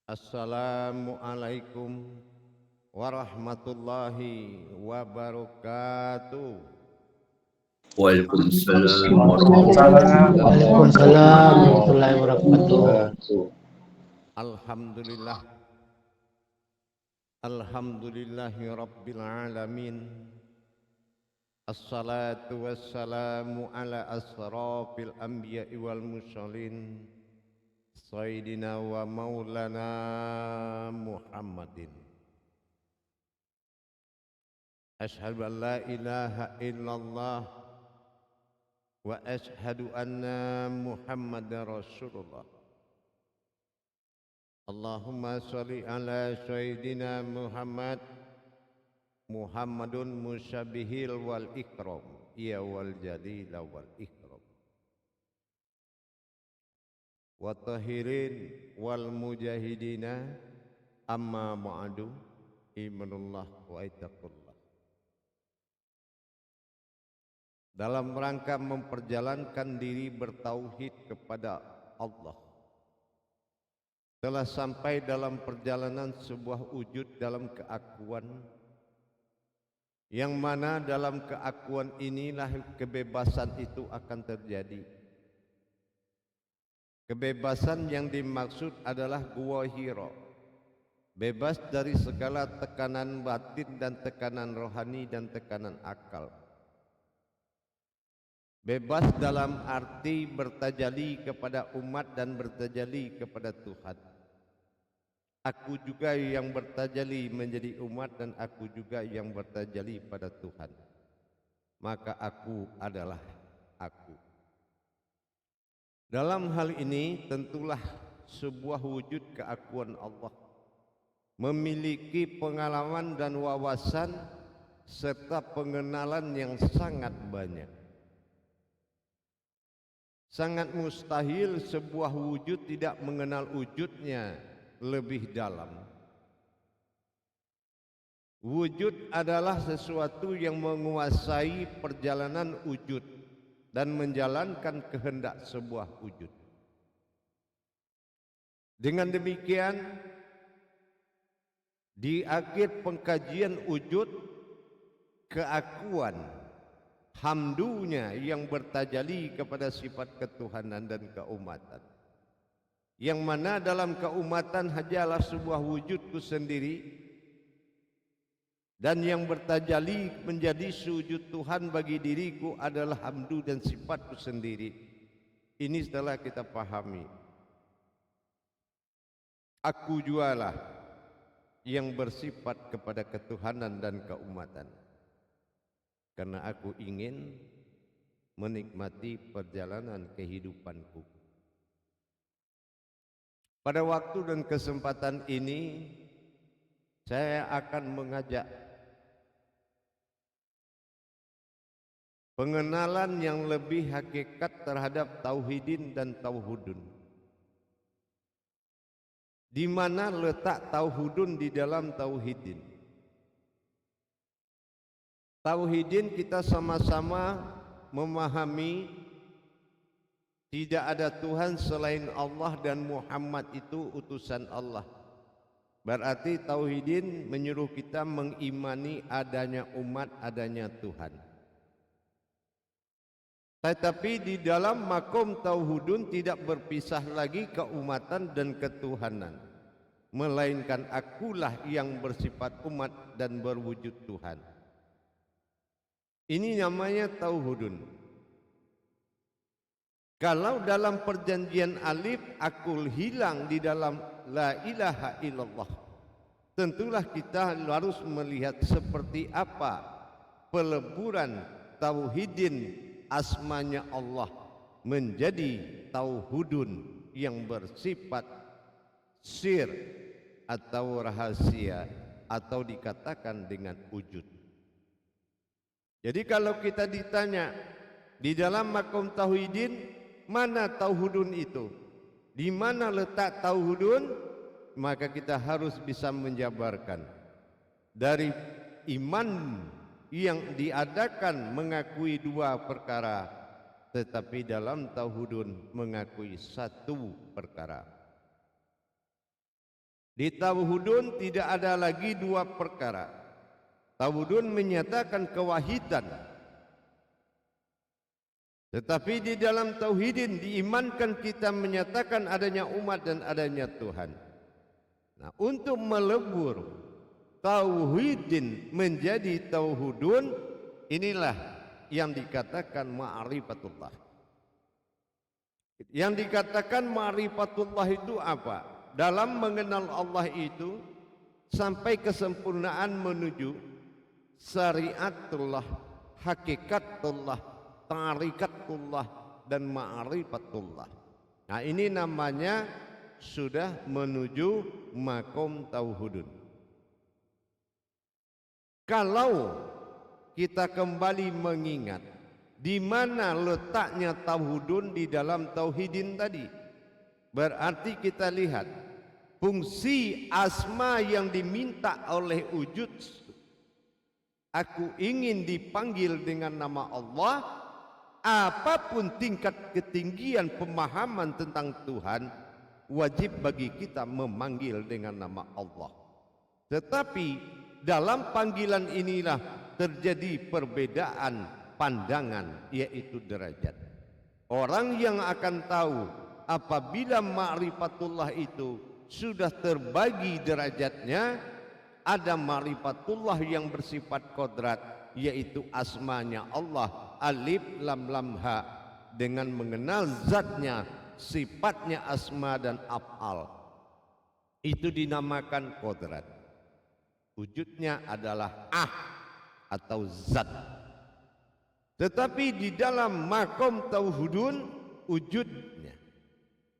Assalamualaikum warahmatullahi wabarakatuh. Waalaikumsalam warahmatullahi Waalaikumsalam warahmatullahi wabarakatuh. wabarakatuh. Alhamdulillah, alhamdulillahi rabbil alamin. Assalatu wassalamu ala asrafil anbiya'i wal mursalin Sayyidina wa maulana Muhammadin. Ashhadu an la ilaha illallah wa ashhadu anna Muhammadar Rasulullah. Allahumma sholli ala Sayyidina Muhammadun musyabihil wal ikram, ya wal jalil wal ikram, wa tahirin wal mujahidina, amma ba'du, imanullah wa ittaqullah. Dalam rangka memperjalankan diri bertauhid kepada Allah, telah sampai dalam perjalanan sebuah wujud dalam keakuan, yang mana dalam keakuan inilah kebebasan itu akan terjadi. Kebebasan yang dimaksud adalah gua hiro, bebas dari segala tekanan batin dan tekanan rohani dan tekanan akal. Bebas dalam arti bertajali kepada umat dan bertajali kepada Tuhan. Aku juga yang bertajali menjadi umat dan aku juga yang bertajali pada Tuhan. Maka aku adalah aku. Dalam hal ini tentulah sebuah wujud keakuan Allah memiliki pengalaman dan wawasan serta pengenalan yang sangat banyak. Sangat mustahil sebuah wujud tidak mengenal wujudnya lebih dalam. Wujud adalah sesuatu yang menguasai perjalanan wujud dan menjalankan kehendak sebuah wujud. Dengan demikian, di akhir pengkajian wujud, keakuan, hamdunya yang bertajali kepada sifat ketuhanan dan keumatan, yang mana dalam keumatan hanyalah sebuah wujudku sendiri, dan yang bertajali menjadi sujud Tuhan bagi diriku adalah hamdu dan sifatku sendiri. Ini setelah kita pahami, aku jualah yang bersifat kepada ketuhanan dan keumatan, karena aku ingin menikmati perjalanan kehidupanku. Pada waktu dan kesempatan ini, saya akan mengajak pengenalan yang lebih hakikat terhadap tauhidin dan tauhudun. Di mana letak tauhudun di dalam tauhidin? Tauhidin kita sama-sama memahami tidak ada Tuhan selain Allah dan Muhammad itu utusan Allah. Berarti tauhidin menyuruh kita mengimani adanya umat, adanya Tuhan. Tetapi di dalam makom tauhudun tidak berpisah lagi keumatan dan ketuhanan, melainkan akulah yang bersifat umat dan berwujud Tuhan. Ini namanya tauhudun. Kalau dalam perjanjian alif akul hilang di dalam la ilaha illallah, tentulah kita harus melihat seperti apa peleburan tauhidin asmanya Allah menjadi tauhudun yang bersifat sir atau rahasia atau dikatakan dengan wujud. Jadi kalau kita ditanya di dalam makom tauhidin mana tauhudun itu, di mana letak tauhudun, maka kita harus bisa menjabarkan dari iman yang diadakan mengakui dua perkara, tetapi dalam tauhudun mengakui satu perkara. Di tauhidun tidak ada lagi dua perkara. Tauhidun menyatakan kewahidan. Tetapi di dalam tauhidin diimankan kita menyatakan adanya umat dan adanya Tuhan. Nah, untuk melebur tauhidin menjadi tauhidun, inilah yang dikatakan ma'rifatullah. Yang dikatakan ma'rifatullah itu apa? Dalam mengenal Allah itu sampai kesempurnaan menuju syariatullah, hakikatullah, tarikatullah dan ma'rifatullah. Nah, ini namanya sudah menuju makom tauhidun. Kalau kita kembali mengingat di mana letaknya tauhidun di dalam tauhidin tadi, berarti kita lihat fungsi asma yang diminta oleh wujud. Aku ingin dipanggil dengan nama Allah. Apapun tingkat ketinggian pemahaman tentang Tuhan, wajib bagi kita memanggil dengan nama Allah. Tetapi dalam panggilan inilah terjadi perbedaan pandangan, yaitu derajat. Orang yang akan tahu apabila ma'rifatullah itu sudah terbagi derajatnya, ada ma'rifatullah yang bersifat kodrat, yaitu asmanya Allah, alif lam lam ha, dengan mengenal zatnya, sifatnya asma dan af'al. Itu dinamakan kodrat. Wujudnya adalah atau zat. Tetapi di dalam makom tauhidun, wujudnya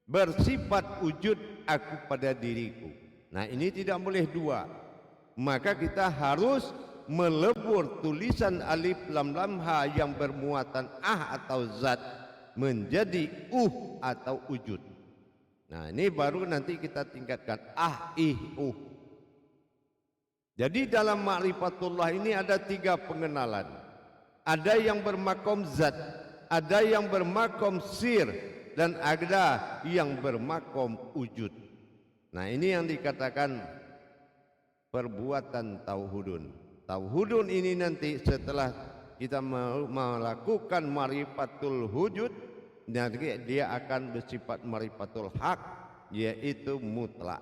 bersifat wujud aku pada diriku. Nah, ini tidak boleh dua. Maka kita harus melebur tulisan alif lam lam ha yang bermuatan atau zat menjadi atau wujud. Nah, ini baru nanti kita tingkatkan Jadi dalam ma'rifatullah ini ada 3 pengenalan. Ada yang bermakom zat, ada yang bermakom sir, dan ada yang bermakom wujud. Nah, ini yang dikatakan perbuatan tauhidun. Tauhidun ini nanti setelah kita melakukan ma'rifatul wujud, dia akan bersifat ma'rifatul haq, yaitu mutlak.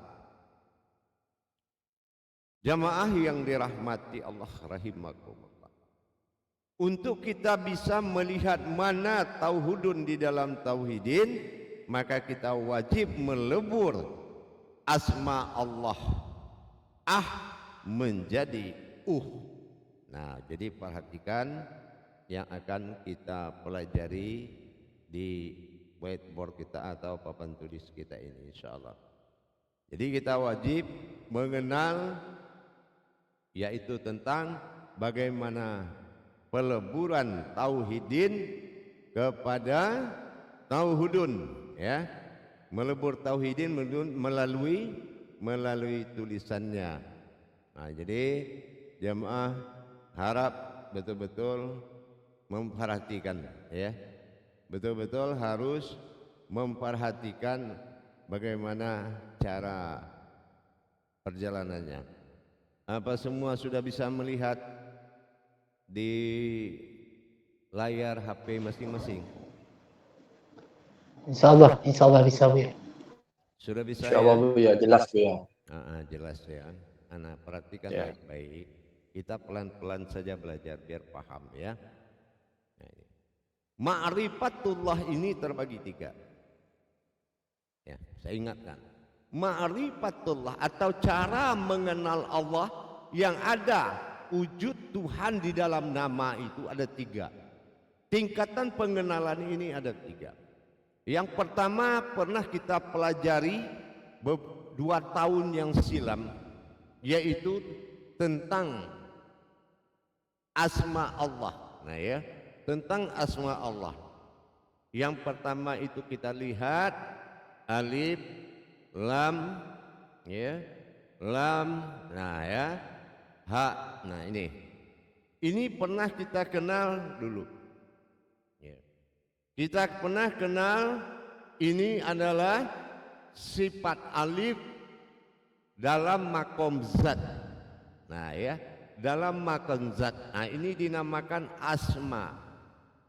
Jamaah yang dirahmati Allah rahimakumullah. Untuk kita bisa melihat mana tauhidun di dalam tauhidin, maka kita wajib melebur asma Allah menjadi Nah, jadi perhatikan yang akan kita pelajari di whiteboard kita atau papan tulis kita ini, insyaallah. Jadi kita wajib mengenal, yaitu tentang bagaimana peleburan tauhidin kepada tauhidun, ya. Melebur tauhidin melalui tulisannya. Nah, jadi jamaah harap betul-betul memperhatikan, ya. Betul-betul harus memperhatikan bagaimana cara perjalanannya. Apa semua sudah bisa melihat di layar HP masing-masing? Insyaallah bisa Bu. Sudah bisa Insyaallah ya? Bu ya, jelas Bu ya. Jelas ya. Anak perhatikan Ya. baik-baik. Kita pelan-pelan saja belajar biar paham, ya. Nah, ini. Ma'rifatullah ini terbagi 3. Ya, saya ingatkan. Ma'rifatullah atau cara mengenal Allah yang ada wujud Tuhan di dalam nama itu ada 3. Tingkatan pengenalan ini ada 3. Yang pertama pernah kita pelajari 2 tahun yang silam, yaitu tentang asma Allah. Nah, ya, tentang asma Allah. Yang pertama itu kita lihat alif lam, ya, lam, nah, ya, ha. Nah, ini pernah kita kenal dulu, ya. Kita pernah kenal ini adalah sifat alif dalam makom zat. Nah ya, dalam makom zat. Nah ini dinamakan asma.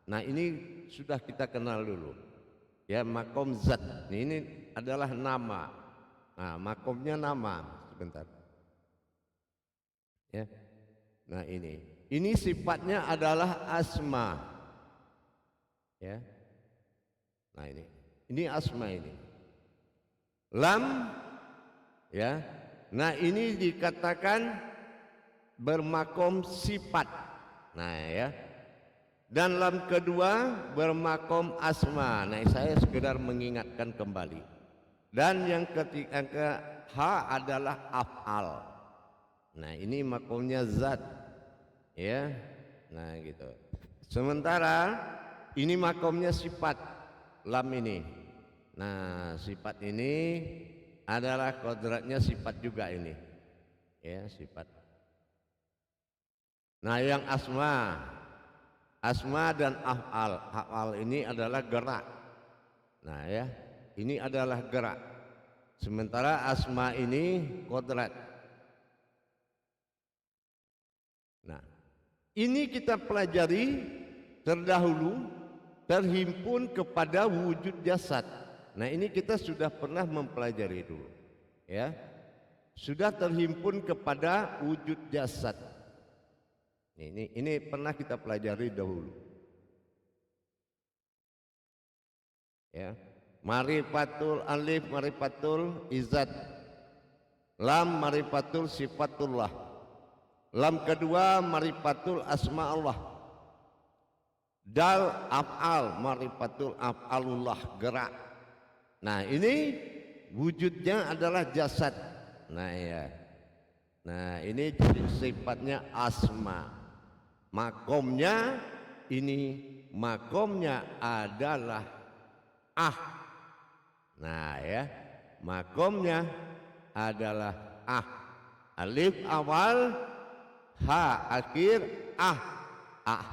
Nah ini sudah kita kenal dulu. Ya, makom zat. Ini adalah nama. Nah, makomnya nama. Sebentar. Ya. Nah ini sifatnya adalah asma. Ya. Nah ini asma ini. Lam, ya. Nah ini dikatakan bermakom sifat. Nah ya. Dan lam kedua bermakom asma. Nah saya sekedar mengingatkan kembali. Dan yang ketiga H adalah af'al. Nah ini makomnya zat, ya. Nah gitu. Sementara ini makomnya sifat, lam ini. Nah sifat ini adalah kodratnya sifat juga ini, ya sifat. Nah yang asma dan af'al. Af'al ini adalah gerak. Nah ya, ini adalah gerak. Sementara asma ini kodrat. Nah, ini kita pelajari terdahulu terhimpun kepada wujud jasad. Nah, ini kita sudah pernah mempelajari dulu. Ya. Sudah terhimpun kepada wujud jasad. Ini pernah kita pelajari dahulu. Ya. Marifatul alif, marifatul izat. Lam marifatul sifatullah. Lam kedua marifatul asma Allah. Dal af'al marifatul af'alullah, gerak. Nah ini wujudnya adalah jasad. Nah ya. Nah ini sifatnya asma. Makomnya ini makomnya adalah Nah ya, makomnya adalah alif awal, H akhir,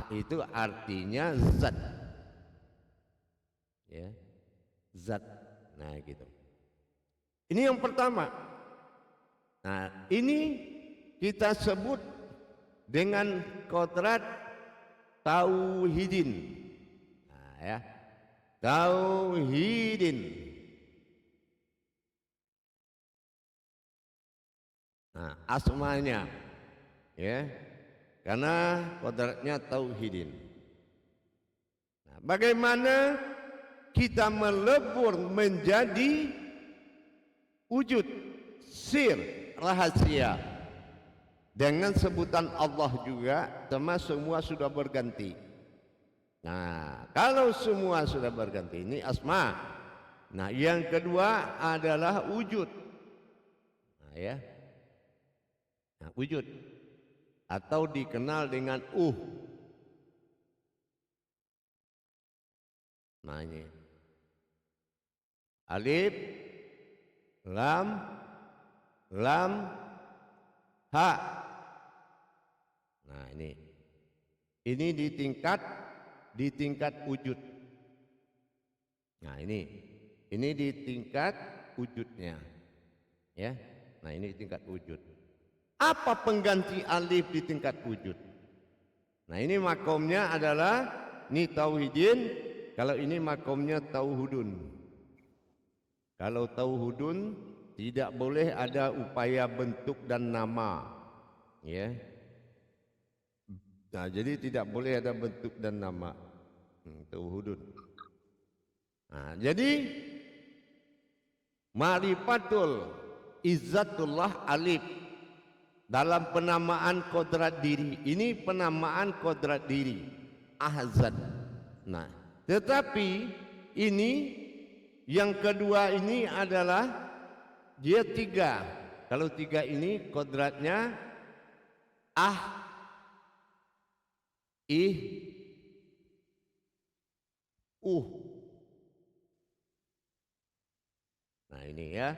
itu artinya zat. Ya, zat. Nah gitu. Ini yang pertama. Nah ini kita sebut dengan kodrat tauhidin. Nah ya, tauhidin. Nah, asmanya, ya, karena kodratnya tauhidin. Nah, bagaimana kita melebur menjadi wujud sir rahasia dengan sebutan Allah juga, termasuk semua sudah berganti. Nah, kalau semua sudah berganti, ini asma. Nah, yang kedua adalah wujud. Nah, ya. Nah, wujud atau dikenal dengan Nah, ini alif, lam, ha. Nah, ini di tingkat wujud. Nah, ini di tingkat wujudnya. Ya. Nah, ini tingkat wujud. Apa pengganti alif di tingkat wujud? Nah, ini makomnya adalah ni tauhidin, kalau ini makomnya tauhudun. Kalau tauhudun tidak boleh ada upaya bentuk dan nama. Ya. Nah, jadi tidak boleh ada bentuk dan nama. Tauhudun. Nah, jadi marifatul izzatullah alif dalam penamaan kodrat diri. Ini penamaan kodrat diri, ahzat. Nah, tetapi ini yang kedua ini adalah dia tiga. Kalau tiga ini kodratnya Nah ini ya,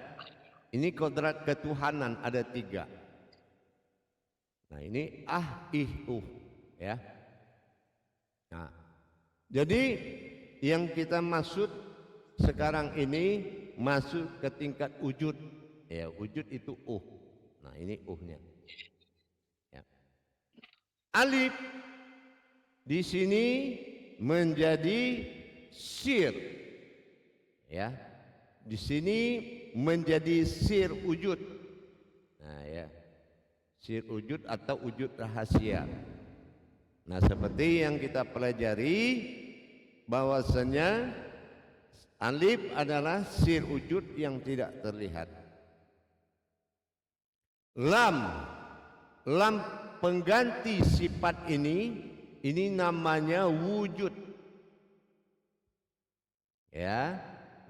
ini kodrat ketuhanan ada tiga. Nah ini ya. Nah, jadi yang kita maksud sekarang ini masuk ke tingkat wujud, Ya, wujud itu Nah, ini nya. Ya. Alif di sini menjadi sir. Ya. Di sini menjadi sir wujud. Nah, ya. Sir wujud atau wujud rahasia. Nah, seperti yang kita pelajari bahwasanya alif adalah sir wujud yang tidak terlihat. Lam pengganti sifat ini namanya wujud. Ya,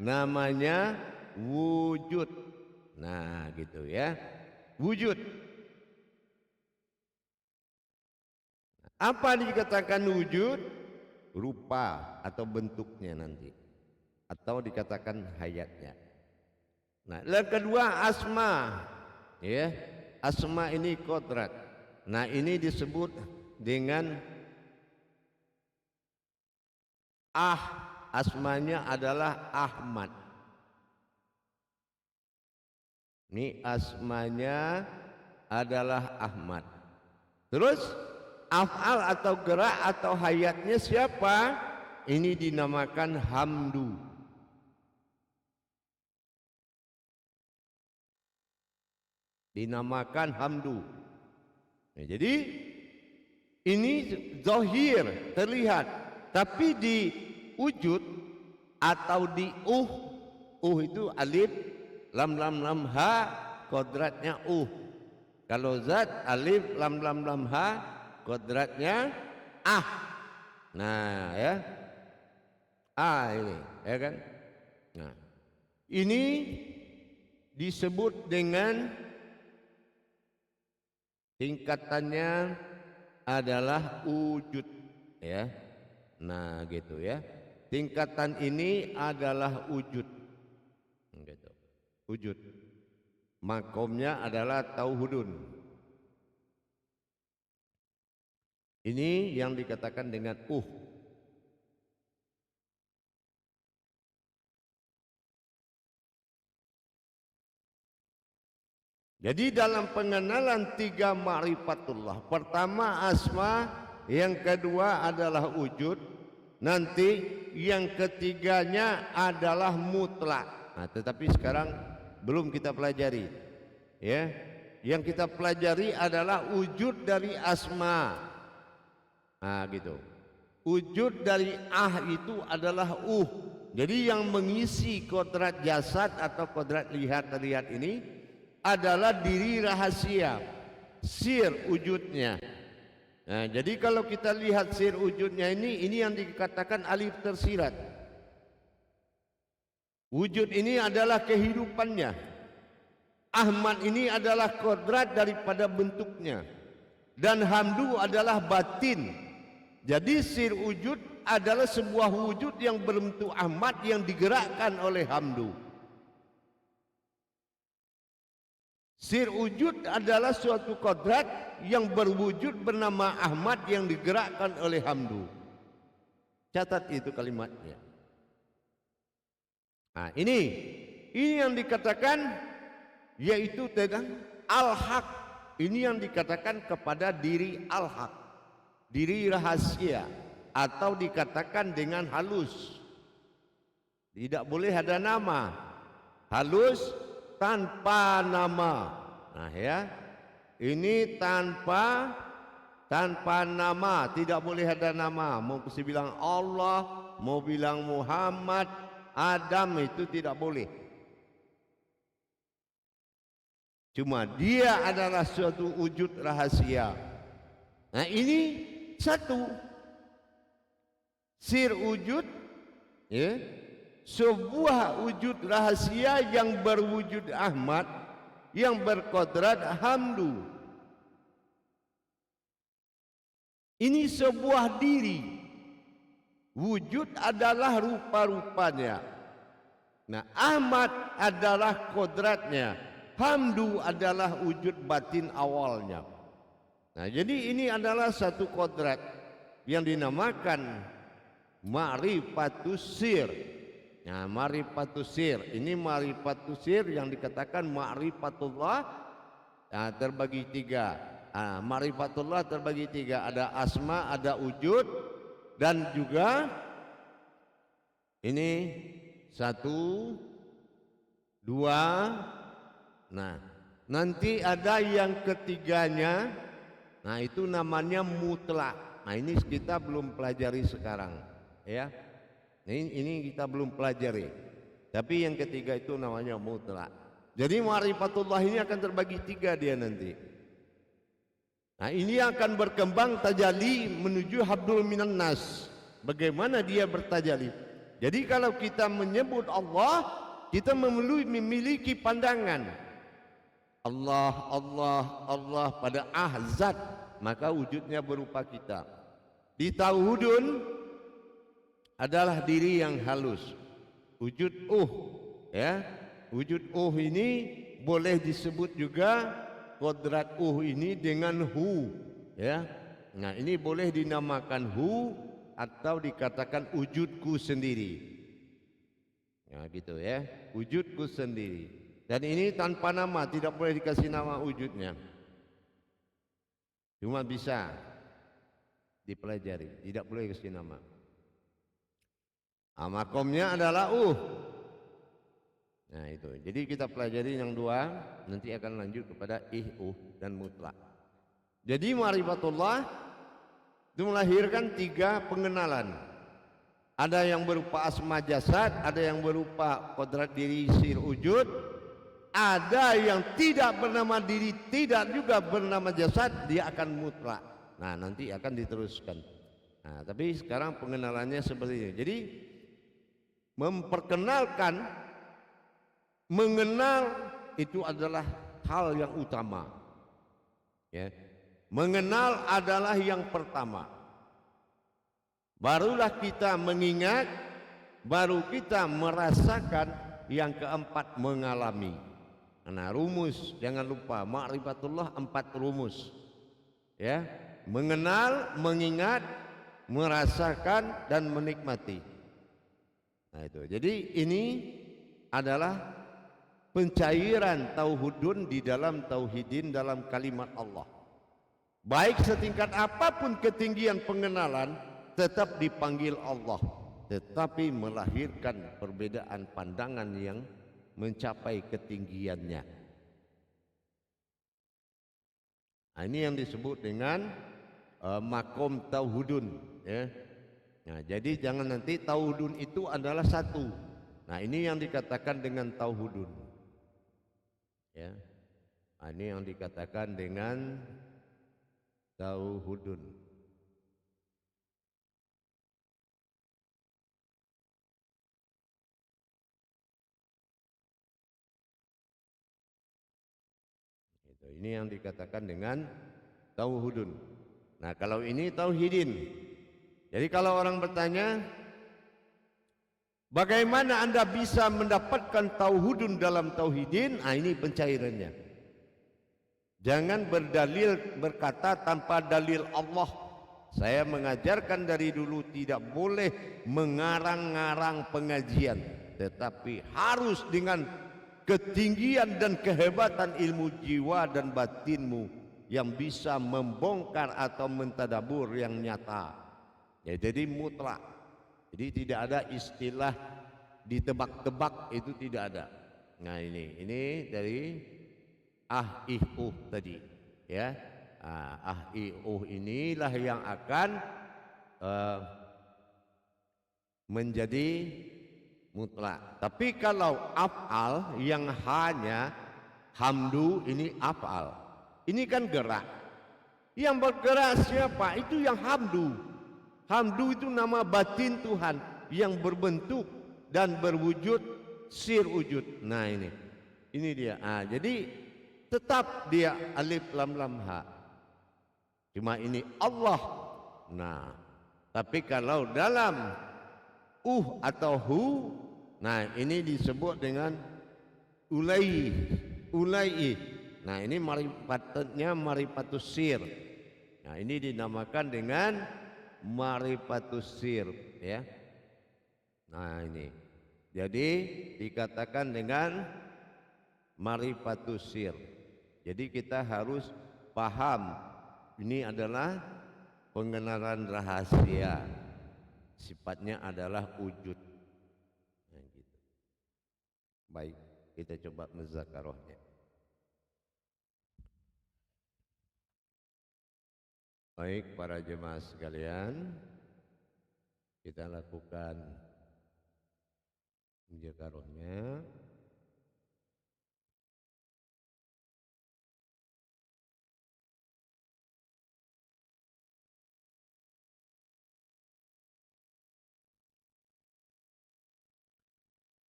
namanya wujud. Nah, gitu ya. Wujud. Apa dikatakan wujud? Rupa atau bentuknya nanti. Atau dikatakan hayatnya. Nah, yang kedua asma. Ya, asma ini kodrat. Nah, ini disebut dengan asmanya adalah Ahmad. Ini asmanya adalah Ahmad. Terus af'al atau gerak atau hayatnya siapa? Ini dinamakan hamdu. Dinamakan hamdu. Nah, jadi ini zahir terlihat, tapi di wujud atau di itu alif lam ha kodratnya Kalau zat alif lam ha kodratnya Nah, ya. Ini, ya kan? Nah, ini disebut dengan tingkatannya adalah wujud, ya. Nah, gitu ya. Tingkatan ini adalah wujud. Gitu. Wujud. Makomnya adalah tauhudun. Ini yang dikatakan dengan Jadi dalam pengenalan tiga ma'rifatullah, pertama asma, yang kedua adalah wujud, nanti yang ketiganya adalah mutlak. Nah, tetapi sekarang belum kita pelajari. Ya, yang kita pelajari adalah wujud dari asma. Nah, gitu. Wujud dari itu adalah Jadi yang mengisi kodrat jasad atau kodrat terlihat ini adalah diri rahasia, sir wujudnya. Nah, jadi kalau kita lihat sir wujudnya ini yang dikatakan alif tersirat. Wujud ini adalah kehidupannya. Ahmad ini adalah kodrat daripada bentuknya. Dan hamdu adalah batin. Jadi sir wujud adalah sebuah wujud yang berbentuk Ahmad yang digerakkan oleh hamdu. Sir wujud adalah suatu kodrat yang berwujud bernama Ahmad yang digerakkan oleh hamdu. Catat itu kalimatnya. Nah, ini yang dikatakan yaitu tentang al-haq. Ini yang dikatakan kepada diri al-haq, diri rahasia, atau dikatakan dengan halus. Tidak boleh ada nama. Halus tanpa nama. Nah, ya. Ini tanpa nama, tidak boleh ada nama. Mau bilang Allah, mau bilang Muhammad, Adam, itu tidak boleh. Cuma dia adalah suatu wujud rahasia. Nah, ini satu sir wujud, ya. Sebuah wujud rahasia yang berwujud Ahmad, yang berkodrat hamdu. Ini sebuah diri. Wujud adalah rupa-rupanya. Nah, Ahmad adalah kodratnya, hamdu adalah wujud batin awalnya. Nah, jadi ini adalah satu kodrat yang dinamakan ma'rifatus sir. Nah, ma'rifatus sir. Ini ma'rifatus sir yang dikatakan ma'rifatullah, nah, terbagi tiga. Nah, ma'rifatullah terbagi tiga. Ada asma, ada wujud, dan juga ini satu, dua. Nah, nanti ada yang ketiganya. Nah, itu namanya mutlak. Nah, ini kita belum pelajari sekarang, ya. Ini kita belum pelajari. Tapi yang ketiga itu namanya mutlak. Jadi ma'rifatullah ini akan terbagi tiga dia nanti. Nah, ini akan berkembang tajalli menuju habdul minan nas. Bagaimana dia bertajalli? Jadi kalau kita menyebut Allah, kita memiliki pandangan Allah, Allah, Allah pada ahzat, maka wujudnya berupa kita. Di tauhudun adalah diri yang halus. Wujud ya. Wujud ini boleh disebut juga kodrat ini dengan hu, ya. Nah, ini boleh dinamakan hu atau dikatakan wujudku sendiri. Ya, gitu ya. Wujudku sendiri. Dan ini tanpa nama, tidak boleh dikasih nama wujudnya. Cuma bisa dipelajari, tidak boleh kasih nama. Makomnya adalah Nah, itu. Jadi kita pelajari yang dua, nanti akan lanjut kepada dan mutlak. Jadi ma'rifatullah itu melahirkan tiga pengenalan. Ada yang berupa asma jasad, ada yang berupa kodrat diri sir wujud, ada yang tidak bernama diri, tidak juga bernama jasad, dia akan mutlak. Nah, nanti akan diteruskan. Nah, tapi sekarang pengenalannya seperti ini. Jadi memperkenalkan, mengenal itu adalah hal yang utama, ya. Mengenal adalah yang pertama, barulah kita mengingat, baru kita merasakan, yang keempat mengalami. Nah, rumus jangan lupa, ma'rifatullah 4 rumus, ya. Mengenal, mengingat, merasakan, dan menikmati. Nah, itu. Jadi ini adalah pencairan tauhudun di dalam tauhidin dalam kalimat Allah. Baik setingkat apapun ketinggian pengenalan, tetap dipanggil Allah, tetapi melahirkan perbedaan pandangan yang mencapai ketinggiannya. Nah, ini yang disebut dengan makom tauhudun, ya. Nah, jadi jangan nanti tauhudun itu adalah satu. Nah, ini yang dikatakan dengan tauhudun, ya. Nah, ini yang dikatakan dengan tauhudun. Ini yang dikatakan dengan tauhudun. Nah, kalau ini tauhidin. Jadi kalau orang bertanya, bagaimana Anda bisa mendapatkan tauhudun dalam tauhidin? Nah, ini pencairannya. Jangan berdalil, berkata tanpa dalil Allah. Saya mengajarkan dari dulu tidak boleh mengarang-ngarang pengajian, tetapi harus dengan ketinggian dan kehebatan ilmu jiwa dan batinmu yang bisa membongkar atau mentadabur yang nyata. Ya, jadi mutlak. Jadi tidak ada istilah ditebak-tebak, itu tidak ada. Nah, ini dari tadi, ya. Inilah yang akan menjadi mutlak. Tapi kalau af'al yang hanya hamdu, ini af'al. Ini kan gerak. Yang bergerak siapa? Itu yang hamdu. Hamdu itu nama batin Tuhan yang berbentuk dan berwujud sir wujud. Nah, ini dia. Jadi tetap dia alif lam lam ha. Cuma ini Allah. Nah, tapi kalau dalam atau hu, nah ini disebut dengan ulai. Nah, ini marifatnya marifatus sir. Nah, ini dinamakan dengan marifatus sir, ya. Nah, ini. Jadi dikatakan dengan marifatus sir. Jadi kita harus paham ini adalah pengenalan rahasia. Sifatnya adalah wujud. Nah, gitu. Baik, kita coba muzakarohnya. Baik para jemaah sekalian, kita lakukan muzakarohnya.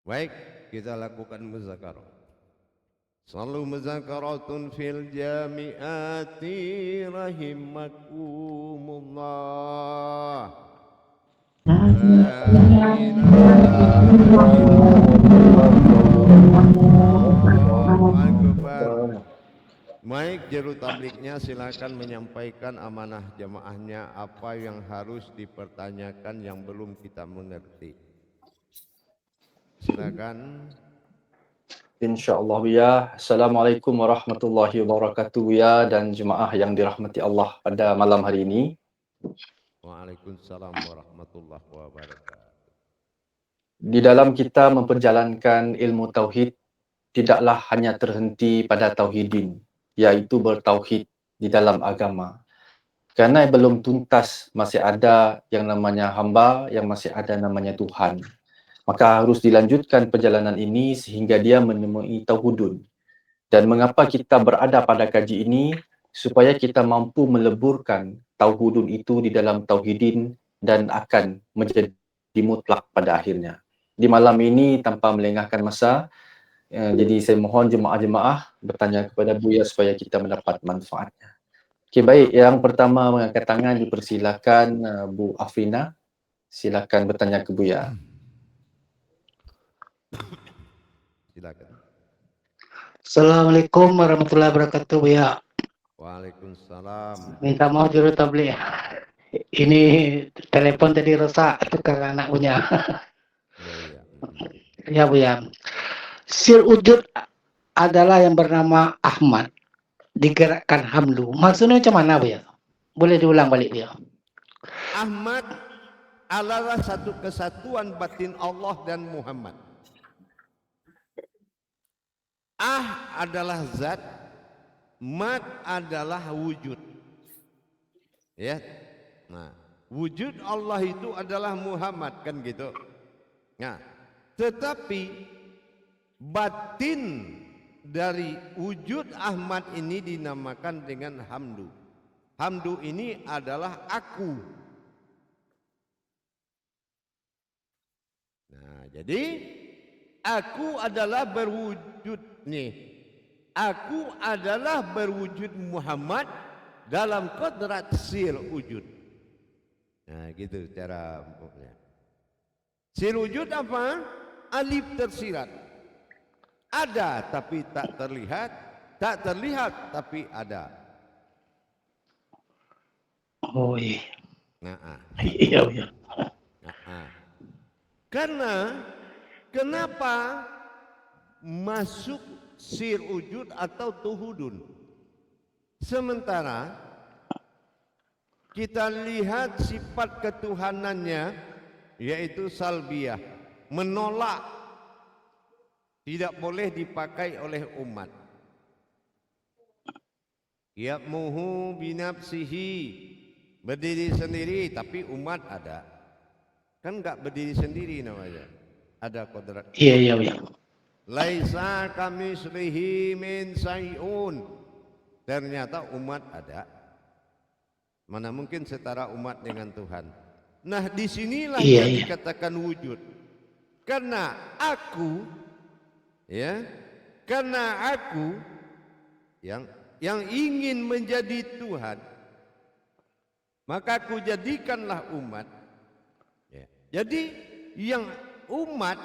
Baik, kita lakukan muzakarah. Sallu muzakaratun fil jami'ati rahimakumullah. La ilaha illallah. Baik, juru tabliknya silakan menyampaikan amanah jamaahnya apa yang harus dipertanyakan yang belum kita mengerti. Silakan. InsyaAllah ya. Assalamualaikum warahmatullahi wabarakatuh ya, dan jemaah yang dirahmati Allah pada malam hari ini. Waalaikumsalam warahmatullahi wabarakatuh. Di dalam kita memperjalankan ilmu tauhid, tidaklah hanya terhenti pada tauhidin, yaitu bertauhid di dalam agama. Karena belum tuntas, masih ada yang namanya hamba, yang masih ada namanya Tuhan. Maka harus dilanjutkan perjalanan ini sehingga dia menemui tauhidun. Dan mengapa kita berada pada kaji ini? Supaya kita mampu meleburkan tauhidun itu di dalam tauhidin dan akan menjadi mutlak pada akhirnya. Di malam ini tanpa melengahkan masa, jadi saya mohon jemaah-jemaah bertanya kepada Buya supaya kita mendapat manfaatnya. Okey, baik. Yang pertama mengangkat tangan dipersilakan Bu Afrina. Silakan bertanya ke Buya. Silakan. Assalamualaikum warahmatullahi wabarakatuh, Buya. Waalaikumsalam. Minta maaf juru tabligh. Ini telepon tadi rusak, tukar anak punya. Ya, Ya, Buya. Sir wujud adalah yang bernama Ahmad. Digerakkan hamlu. Maksudnya macam mana, Buya? Boleh diulang balik, Buya? Ahmad adalah satu kesatuan batin Allah dan Muhammad. Adalah zat, Mat adalah wujud. Ya. Nah, wujud Allah itu adalah Muhammad, kan gitu. Nah, tetapi batin dari wujud Ahmad ini dinamakan dengan hamdu. Hamdu ini adalah aku. Nah, jadi aku adalah berwujud nih. Aku adalah berwujud Muhammad dalam kodrat sir wujud. Nah, gitu cara umumnya. Sir wujud apa? Alif tersirat. Ada tapi tak terlihat, tak terlihat tapi ada. Oh iya. Nah, Iya, Buya. Karena kenapa masuk sir wujud atau tuhudun? Sementara kita lihat sifat ketuhanannya yaitu salbiyah, menolak, tidak boleh dipakai oleh umat. Ya'muhu binafsihi, berdiri sendiri, tapi umat ada. Kan enggak berdiri sendiri namanya. Ada kodrat. Iya, iya, Buya. Laisa kamislihi min sayun. Ternyata umat ada. Mana mungkin setara umat dengan Tuhan. Nah, disinilah Iya, yang iya. dikatakan wujud. Karena aku, ya, karena aku yang ingin menjadi Tuhan, maka aku jadikanlah umat. Ya. Jadi yang umat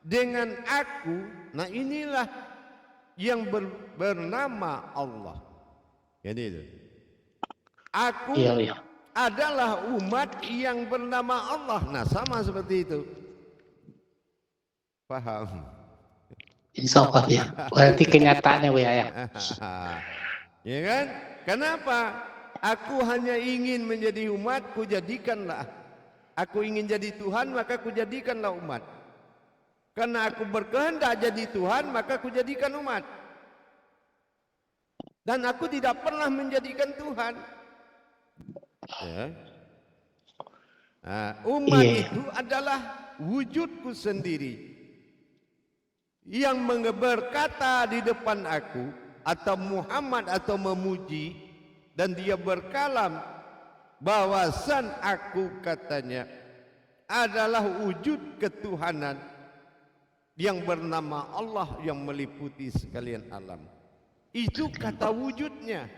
dengan aku, nah inilah yang bernama Allah. Jadi itu. Aku Iya, iya. adalah umat yang bernama Allah. Nah, sama seperti itu. Paham? Insya Allah ya. Berarti kenyataannya Buya ya. Ya kan? Kenapa? Aku hanya ingin menjadi umat, ku jadikanlah. Aku ingin jadi Tuhan, maka ku jadikanlah umat. Karena aku berkehendak jadi Tuhan, maka ku jadikan umat. Dan aku tidak pernah menjadikan Tuhan. Ya. Nah, umat Iya. itu adalah wujudku sendiri yang berkata di depan aku atau Muhammad atau memuji, dan dia berkalam bahwasan aku katanya adalah wujud ketuhanan yang bernama Allah yang meliputi sekalian alam. Itu kata wujudnya.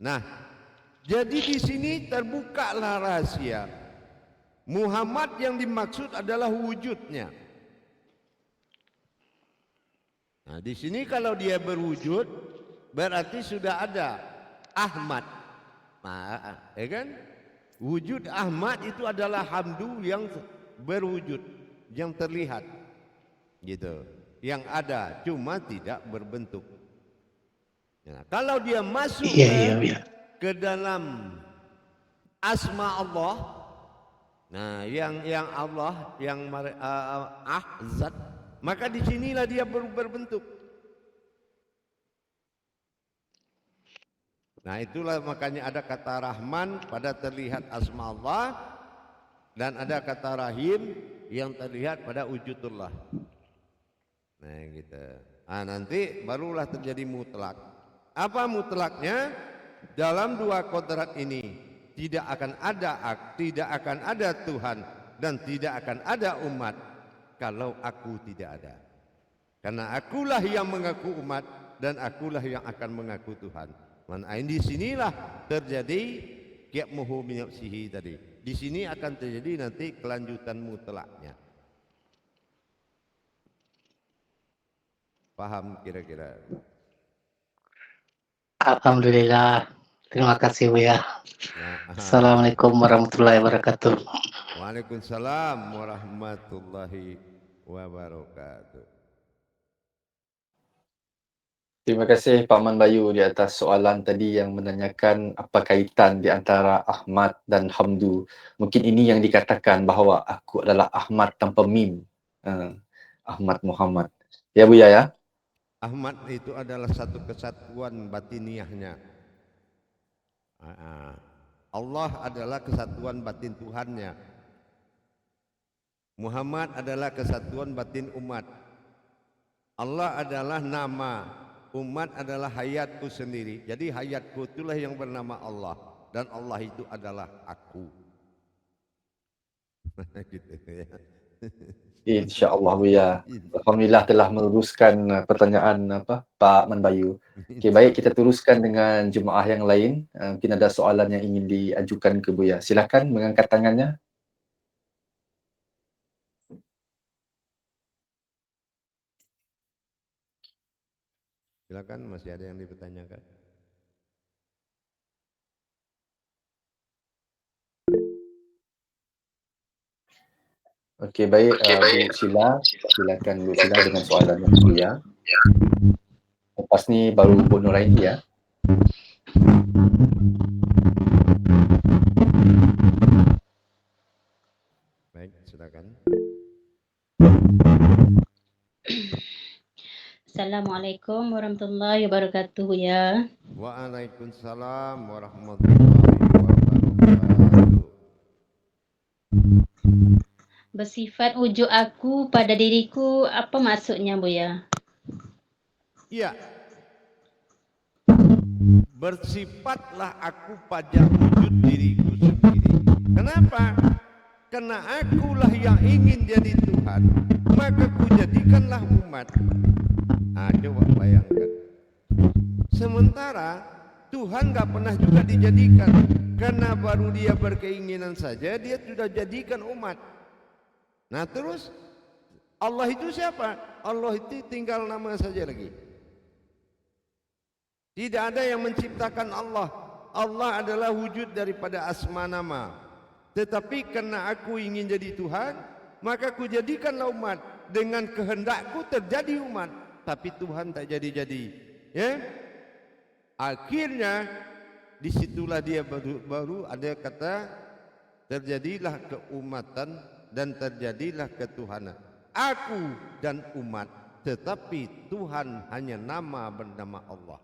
Nah, jadi di sini terbukalah rahasia. Muhammad yang dimaksud adalah wujudnya. Nah, di sini kalau dia berwujud, berarti sudah ada Ahmad. Nah, ya kan? Wujud Ahmad itu adalah hamdu yang berwujud, yang terlihat, gitu, yang ada, cuma tidak berbentuk. Nah, kalau dia masuk ke dalam asma Allah, nah yang Allah, yang zat, maka disinilah dia berbentuk. Nah, itulah makanya ada kata Rahman pada terlihat asma Allah, dan ada kata Rahim yang terlihat pada wujudullah. Nah, gitu. Nah, nanti barulah terjadi mutlak. Apa mutlaknya? Dalam dua kodrat ini tidak akan ada Tuhan dan tidak akan ada umat kalau aku tidak ada. Karena akulah yang mengaku umat dan akulah yang akan mengaku Tuhan. Di sinilah terjadi qiyammuhu min nafsihi tadi. Di sini akan terjadi nanti kelanjutan mutlaknya. Paham kira-kira? Alhamdulillah. Terima kasih Buya. Assalamualaikum warahmatullahi wabarakatuh. Waalaikumsalam warahmatullahi wabarakatuh. Terima kasih Pak Man Bayu di atas soalan tadi yang menanyakan apa kaitan di antara Ahmad dan Hamdu. Mungkin ini yang dikatakan bahawa aku adalah Ahmad tanpa mim. Ahmad Muhammad. Ya Buya ya? Ahmad itu adalah satu kesatuan batiniahnya. Allah adalah kesatuan batin Tuhannya. Muhammad adalah kesatuan batin umat. Allah adalah nama, umat adalah hayatku sendiri. Jadi hayatku itulah yang bernama Allah, dan Allah itu adalah aku. Gitu ya. InsyaAllah Buya. Alhamdulillah telah meluruskan pertanyaan Pak Man Bayu. Okey, baik, kita teruskan dengan jemaah yang lain. Mungkin ada soalan yang ingin diajukan ke Buya. Silakan mengangkat tangannya. Silakan, masih ada yang dipertanyakan. Okey, baik, Bu Sheila. Silakan Bu Sheila dengan soalan yang Buya. Lepas ni baru Bu Nuraini ya. Baik, silakan. Assalamualaikum warahmatullahi wabarakatuh ya. Waalaikumsalam warahmatullahi wabarakatuh. Bersifat wujud aku pada diriku, apa maksudnya Buya? Iya. Bersifatlah aku pada wujud diriku sendiri. Kenapa? Karena akulah yang ingin jadi Tuhan, maka ku jadikanlah umat. Coba bayangkan. Sementara Tuhan gak pernah juga dijadikan, karena baru dia berkeinginan saja dia sudah jadikan umat. Nah terus Allah itu siapa? Allah itu tinggal nama saja lagi. Tidak ada yang menciptakan Allah. Allah adalah wujud daripada asma nama. Tetapi karena aku ingin jadi Tuhan, maka aku jadikanlah umat. Dengan kehendakku terjadi umat, tapi Tuhan tak jadi-jadi. Ya? Akhirnya disitulah dia baru ada kata terjadilah keumatan dan terjadilah ketuhanan. Aku dan umat, tetapi Tuhan hanya nama bernama Allah.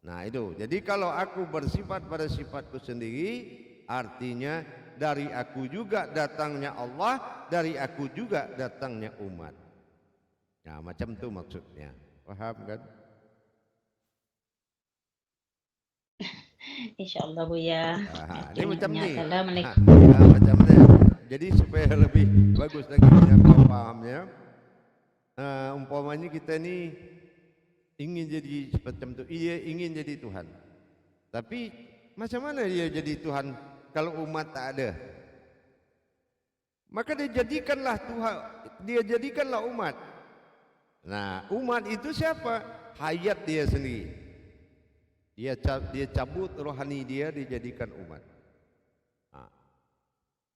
Nah itu. Jadi kalau aku bersifat pada sifatku sendiri, artinya dari aku juga datangnya Allah, dari aku juga datangnya umat. Nah macam tu maksudnya. Faham kan? InsyaAllah Buya. Ini macam ni. Assalamualaikum. Macam ni. Jadi supaya lebih bagus lagi kita fahamnya. Umpamanya kita ni ingin jadi macam tu. Ia ingin jadi Tuhan. Tapi macam mana dia jadi Tuhan kalau umat tak ada? Maka dia jadikanlah Tuhan, dia jadikanlah umat. Nah, umat itu siapa? Hayat dia sendiri. Dia cabut rohani dia, dijadikan umat. Nah,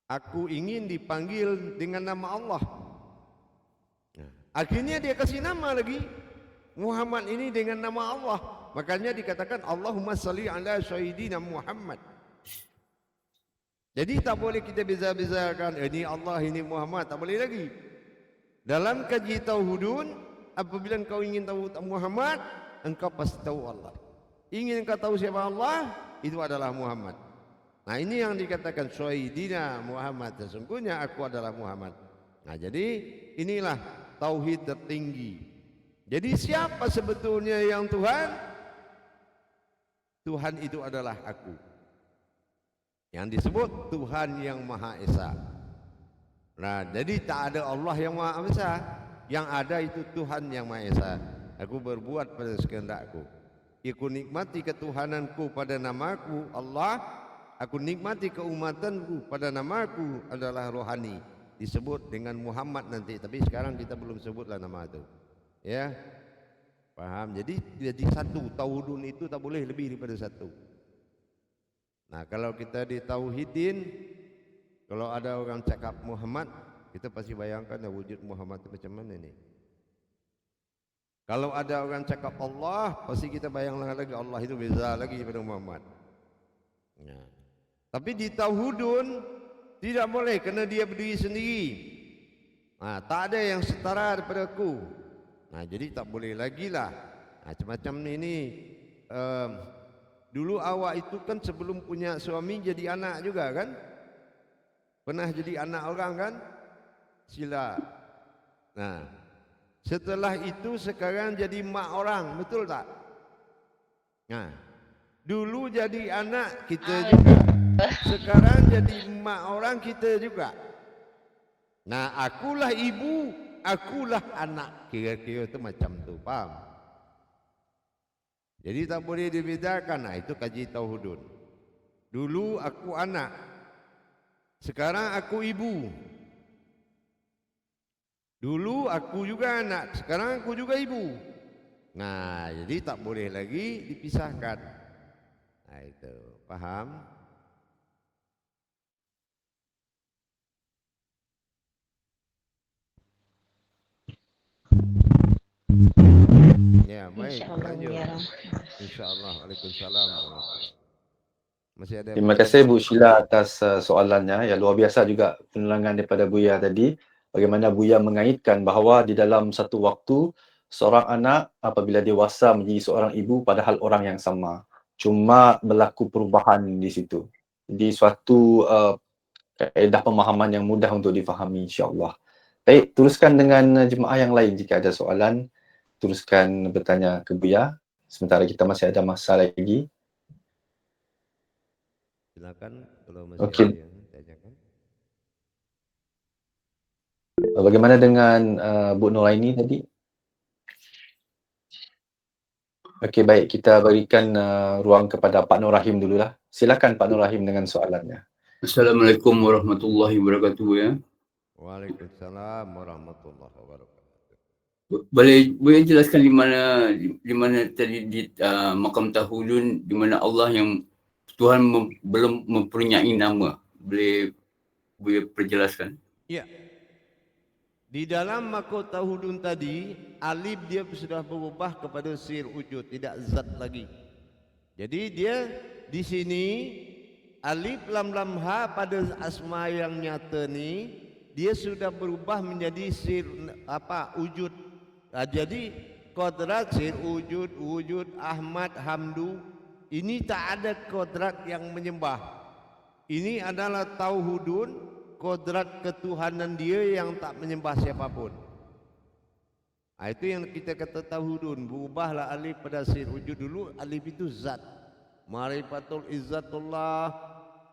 aku ingin dipanggil dengan nama Allah. Nah, akhirnya dia kasih nama lagi. Muhammad ini dengan nama Allah. Makanya dikatakan Allahumma salli ala sayyidina Muhammad. Jadi tak boleh kita beza-bezakan ini Allah, ini Muhammad, tak boleh lagi. Dalam kaji tauhidun, apabila engkau ingin tahu Muhammad, engkau pasti tahu Allah. Ingin engkau tahu siapa Allah, itu adalah Muhammad. Nah ini yang dikatakan sayyidina Muhammad, sesungguhnya aku adalah Muhammad. Nah jadi inilah tauhid tertinggi. Jadi siapa sebetulnya yang Tuhan? Tuhan itu adalah aku. Yang disebut Tuhan yang Maha Esa. Nah, jadi tak ada Allah yang Maha Esa. Yang ada itu Tuhan yang Maha Esa. Aku berbuat pada sekehendakku. Aku nikmati ketuhananku pada namaku Allah. Aku nikmati keumatanku pada namaku adalah rohani. Disebut dengan Muhammad nanti. Tapi sekarang kita belum sebutlah nama itu. Ya, paham? Jadi satu. Tauhidun itu tak boleh lebih daripada satu. Nah kalau kita ditauhidin, kalau ada orang cakap Muhammad, kita pasti bayangkan wujud Muhammad itu macam mana ni. Kalau ada orang cakap Allah, pasti kita bayangkan lagi Allah itu beza lagi daripada Muhammad. Nah, tapi di tauhidun tidak boleh, kerana dia berdiri sendiri. Nah, tak ada yang setara daripada aku. Nah jadi tak boleh lagi lah. Nah, macam ini. Dulu awak itu kan sebelum punya suami jadi anak juga kan? Pernah jadi anak orang kan? Sila. Nah, setelah itu sekarang jadi mak orang, betul tak? Nah, dulu jadi anak kita juga. Sekarang jadi mak orang kita juga. Nah, akulah ibu, akulah anak. Kira-kira itu macam tu, faham? Jadi tak boleh dibedakan. Nah, itu kaji tauhidun. Dulu aku anak, sekarang aku ibu. Dulu aku juga anak, sekarang aku juga ibu. Nah, jadi tak boleh lagi dipisahkan. Nah, itu paham? Ya, baik. Lanjut. InsyaAllah. Waalaikumsalam. Masih ada. Terima kasih Bu Sheila atas soalannya. Ya, luar biasa juga penerangan daripada Buya tadi. Bagaimana Buya mengaitkan bahawa di dalam satu waktu seorang anak apabila dewasa menjadi seorang ibu padahal orang yang sama. Cuma berlaku perubahan di situ. Jadi suatu kaedah pemahaman yang mudah untuk difahami insya-Allah. Baik, teruskan dengan jemaah yang lain jika ada soalan. Teruskan bertanya ke Buya. Sementara kita masih ada masa lagi. Silakan kalau masih Okey. ada yang tanyakan. Bagaimana dengan Bu Nuraini tadi? Okey, baik. Kita berikan ruang kepada Pak Nur Rahim dululah. Silakan Pak Nur Rahim dengan soalannya. Assalamualaikum warahmatullahi wabarakatuh ya. Waalaikumsalam warahmatullahi wabarakatuh. Boleh jelaskan di mana tadi di makam tauhidun di mana Allah yang Tuhan belum mempunyai nama. Boleh Buya perjelaskan. Ya. Di dalam mahkota hudun tadi, alif dia sudah berubah kepada sir wujud, tidak zat lagi. Jadi dia di sini alif lam lam ha pada asma yang nyata ni dia sudah berubah menjadi sir wujud. Jadi kodrat sir wujud, wujud Ahmad Hamdu ini tak ada kodrat yang menyembah. Ini adalah tauhidun, kodrat ketuhanan dia yang tak menyembah siapapun. Itu yang kita kata tauhidun. Berubahlah alif pada sir wujud. Dulu alif itu zat. Marifatul izzatullah.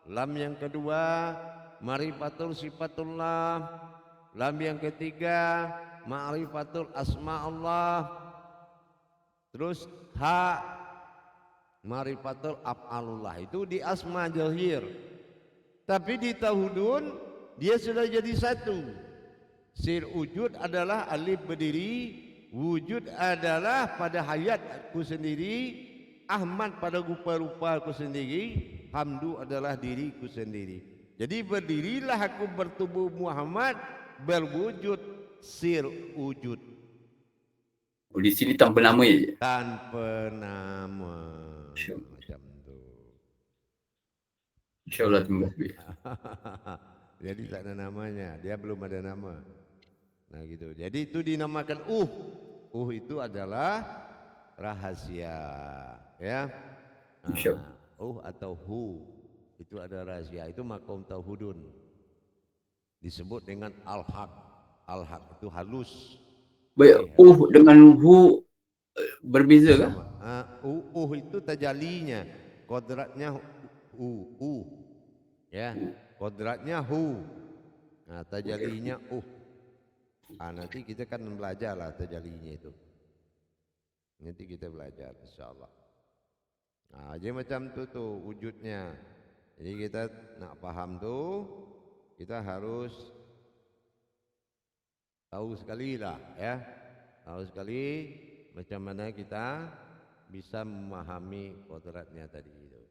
Lam yang kedua marifatul sifatullah. Lam yang ketiga ma'rifatul asma Allah. Terus ha marifatul af'alullah. Itu di asma zahir. Tapi di tauhidun dia sudah jadi satu. Sir wujud adalah alif berdiri, wujud adalah pada hayatku sendiri, Ahmad pada rupa-rupaku sendiri, Hamdu adalah diriku sendiri. Jadi berdirilah aku bertubuh Muhammad, berwujud sir wujud. Oh, di sini tanpa nama je. Tanpa nama. Macam tu. InsyaAllah, terima kasih. Jadi tak ada namanya, dia belum ada nama. Nah gitu. Jadi itu dinamakan itu adalah rahasia, ya. Atau hu itu ada rahasia. Itu maqam tauhidun. Disebut dengan al-haq. Al-haq itu halus. Baik, dengan hu berbeza kah? Itu tajalinya, kodratnya ya, kodratnya hu. Nah, tajalinya nanti kita kan belajarlah tajalinya itu. Nanti kita belajar insyaallah. Nah, jadi macam tu wujudnya. Jadi kita nak paham tu, kita harus tahu sekali lah, ya. Tahu sekali macam mana kita bisa memahami kodratnya tadi itu.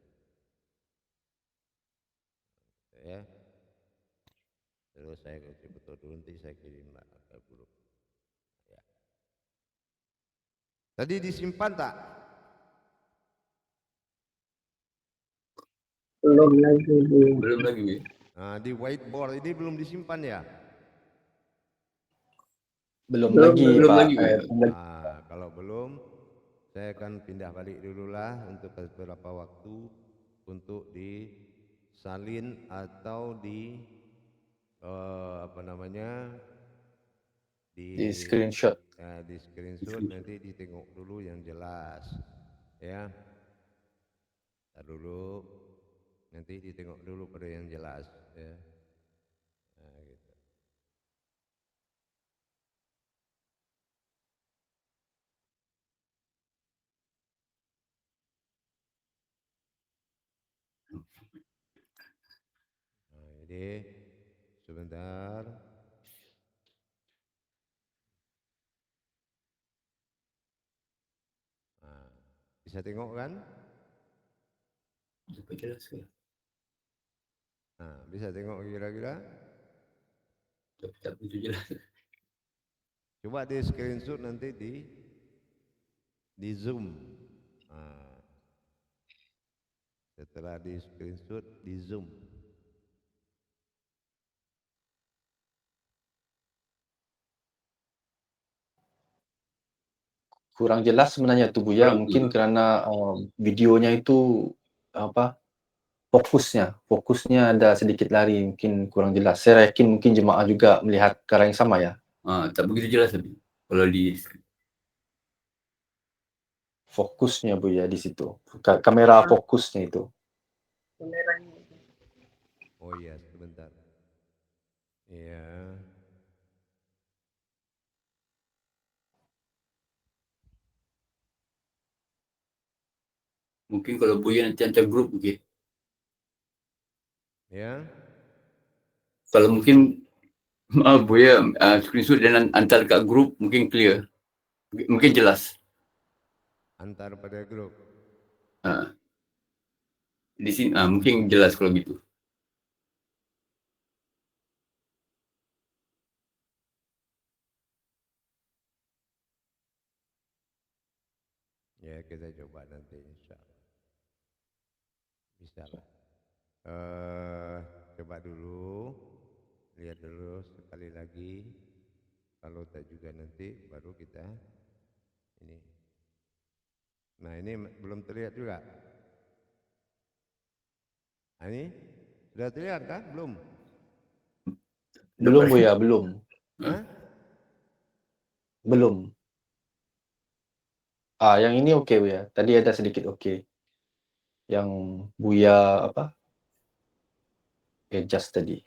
Ya. Terus saya kasih betul dulu, nanti saya kirimlah ke grup. Ya. Tadi disimpan tak? Belum lagi. Di whiteboard ini belum disimpan ya? Belum lagi Pak. Kalau belum, saya akan pindah balik dululah untuk beberapa waktu untuk disalin atau di di screenshot. Di screenshot nanti ditengok dulu yang jelas, ya. Dulu nanti ditengok dulu pada yang jelas, ya. Nah, gitu. Jadi sebentar. Bisa tengok kan? Bisa tengok kira-kira? Tak begitu jelas. Coba di screenshot nanti di zoom. Setelah di screenshot di zoom. Kurang jelas sebenarnya tu Buya, mungkin kerana videonya itu fokusnya ada sedikit lari, mungkin kurang jelas. Saya yakin mungkin jemaah juga melihat perkara yang sama ya. Tak begitu jelas tapi kalau di fokusnya Buya di situ. Kamera fokusnya itu. Oh iya, sebentar. Iya. mungkin kalau Buya nanti hantar grup mungkin. Ya. Kalau mungkin Buya screenshot dan antar kat grup mungkin clear. Mungkin jelas. Antar pada grup. Di sini mungkin jelas kalau gitu. Ya kita coba nanti insya Allah. Bisa lah. Coba dulu, lihat dulu sekali lagi. Kalau tak juga nanti baru kita ini. Nah ini belum terlihat juga. Nah, ini sudah terlihat kan? Belum? Belum Buya, belum. Hah? Belum. Yang ini oke Buya. Tadi ada sedikit oke. Yang Buya apa? Adjust tadi.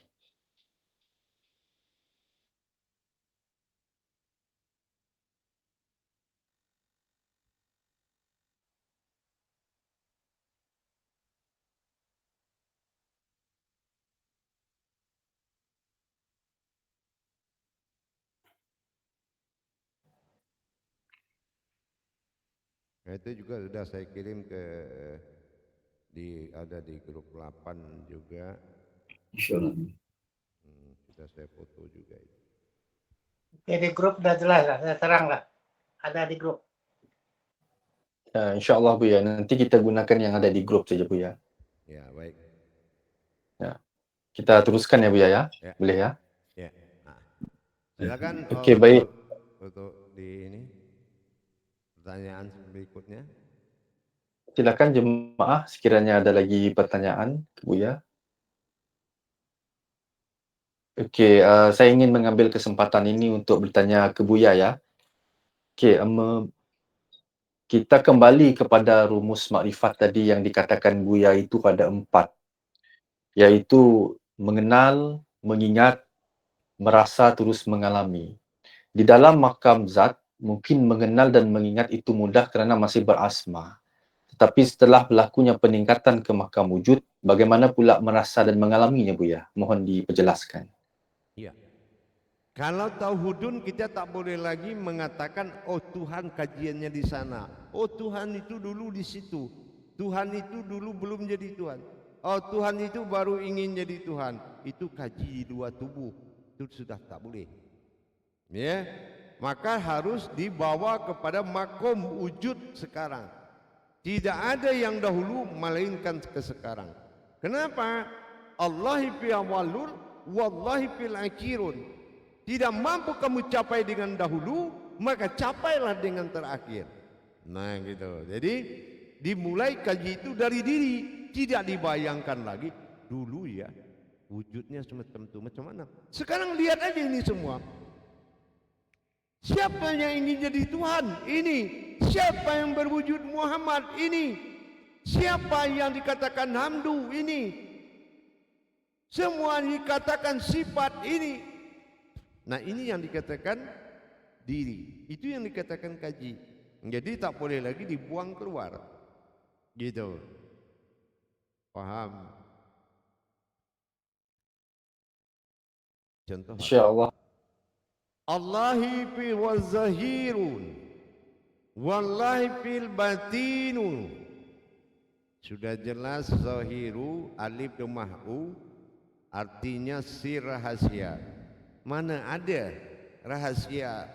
Nah, itu juga sudah saya kirim ke ada di grup 8 juga. InsyaAllah. Sudah saya foto juga itu. Oke, di grup udah jelas lah, sudah terang lah. Ada di grup. InsyaAllah Buya. Nanti kita gunakan yang ada di grup saja Buya. Ya baik. Ya. Kita teruskan ya Buya ya. Ya. Boleh ya? Ya. Nah, silakan. Oke, baik. Untuk di ini pertanyaan berikutnya. Silakan jemaah sekiranya ada lagi pertanyaan ke Buya. Oke, saya ingin mengambil kesempatan ini untuk bertanya ke Buya ya. Oke, kita kembali kepada rumus makrifat tadi yang dikatakan Buya itu ada 4, yaitu mengenal, mengingat, merasa, terus mengalami. Di dalam makam zat, mungkin mengenal dan mengingat itu mudah kerana masih berasma. Tetapi setelah berlakunya peningkatan ke makam wujud, bagaimana pula merasa dan mengalaminya Buya? Mohon diperjelaskan. Iya. Kalau tauhidun kita tak boleh lagi mengatakan oh Tuhan kajiannya di sana. Oh Tuhan itu dulu di situ. Tuhan itu dulu belum jadi Tuhan. Oh Tuhan itu baru ingin jadi Tuhan. Itu kaji dua tubuh. Itu sudah tak boleh. Ya. Maka harus dibawa kepada makom wujud sekarang. Tidak ada yang dahulu melainkan ke sekarang. Kenapa? Allahi fi awalun wallahi fil akhirun. Tidak mampu kamu capai dengan dahulu, maka capailah dengan terakhir. Nah gitu. Jadi dimulai kaji itu dari diri, tidak dibayangkan lagi dulu ya wujudnya semacam itu macam mana. Sekarang lihat aja ini semua. Siapa yang ingin jadi Tuhan? Ini. Siapa yang berwujud Muhammad? Ini. Siapa yang dikatakan hamdu? Ini. Semua dikatakan sifat ini. Nah ini yang dikatakan diri. Itu yang dikatakan kaji. Jadi tak boleh lagi dibuang keluar. Gitu. Paham? Contoh. InsyaAllah. Allahi fil wazahirun wallahi fil batinu. Sudah jelas zahiru alif domah u artinya sir rahasia. Mana ada rahasia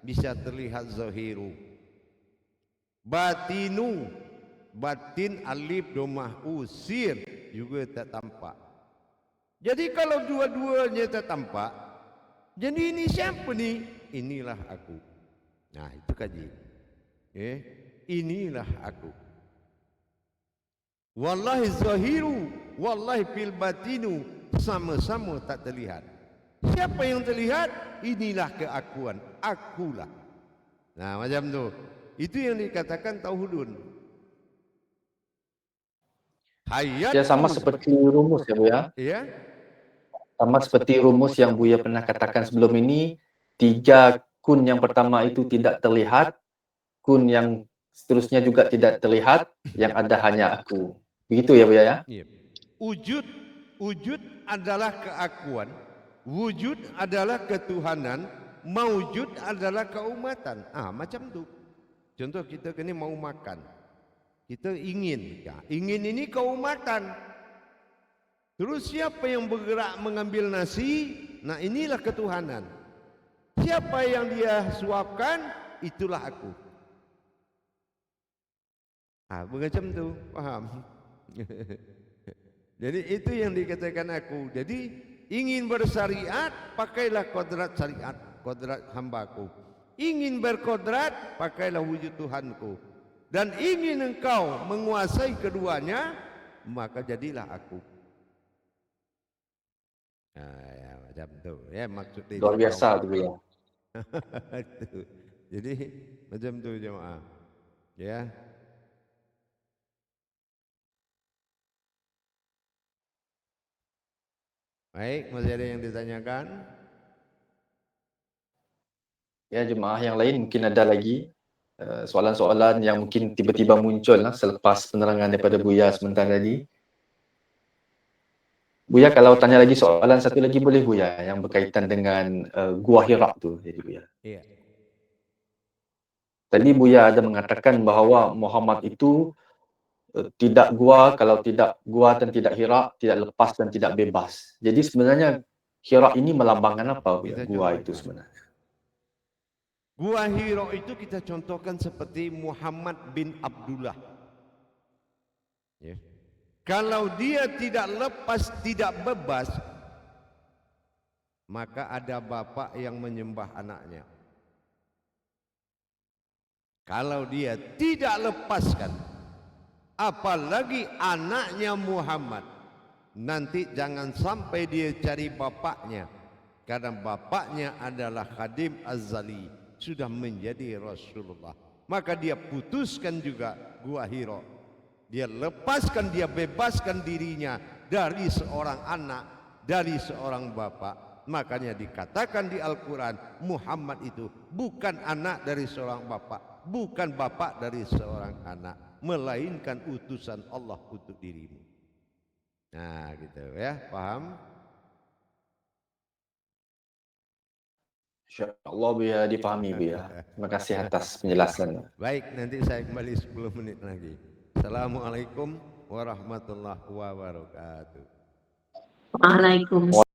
bisa terlihat zahiru. Batinu, batin alif domah u sir juga tak tampak. Jadi kalau dua-duanya tak tampak, jadi ini siapa nih? Inilah aku. Nah itu kaji. Inilah aku. Wallahi zahiru, wallahi fil batinu, sama-sama tak terlihat. Siapa yang terlihat? Inilah keakuan. Akulah. Nah macam tu. Itu yang dikatakan tauhidun. Hayat. Ya sama seperti rumus ya Buya. Ya. Sama seperti rumus yang Buya pernah katakan sebelum ini, 3 kun yang pertama itu tidak terlihat, kun yang seterusnya juga tidak terlihat, yang ada hanya aku. Begitu ya Buya ya? Iya. Wujud adalah keakuan, wujud adalah ketuhanan, maujud adalah keumatan. Macam tu. Contoh kita kini mau makan, kita ingin, ya, ingin ini keumatan. Terus siapa yang bergerak mengambil nasi? Nah inilah ketuhanan. Siapa yang dia suapkan? Itulah aku. Macam tu, paham? Jadi itu yang dikatakan aku. Jadi ingin bersyariat, pakailah kodrat syariat, kodrat hambaku. Ingin berkodrat, pakailah wujud Tuhanku. Dan ingin engkau menguasai keduanya, maka jadilah aku. Ya, macam tu. Ya, maksudnya Luar biasa tu Buya. Jadi macam tu jemaah. Ya. Baik, masih ada yang ditanyakan? Ya, jemaah yang lain mungkin ada lagi soalan-soalan yang mungkin tiba-tiba muncul lah selepas penerangan daripada Buya sebentar tadi. Buya kalau tanya lagi soalan satu lagi boleh Buya yang berkaitan dengan Gua Hira tu jadi Buya. Iya. Tadi Buya ada mengatakan bahawa Muhammad itu tidak gua, kalau tidak gua dan tidak Hira, tidak lepas dan tidak bebas. Jadi sebenarnya Hira ini melambangkan apa Buya? Kita Gua contohkan. itu sebenarnya. Gua Hira itu kita contohkan seperti Muhammad bin Abdullah. Ya. Kalau dia tidak lepas, tidak bebas, maka ada bapak yang menyembah anaknya. Kalau dia tidak lepaskan, apalagi anaknya Muhammad, nanti jangan sampai dia cari bapaknya, karena bapaknya adalah Khadim Az-Zali, sudah menjadi Rasulullah. Maka dia putuskan juga Gua Hira. Dia lepaskan, dia bebaskan dirinya dari seorang anak, dari seorang bapak. Makanya dikatakan di Al-Quran, Muhammad itu bukan anak dari seorang bapak, bukan bapak dari seorang anak, melainkan utusan Allah untuk dirimu. Nah gitu ya, paham? InsyaAllah Buya dipahami Buya. Terima kasih atas penjelasannya. Baik, nanti saya kembali 10 menit lagi. Assalamualaikum warahmatullahi wabarakatuh. Waalaikumsalam.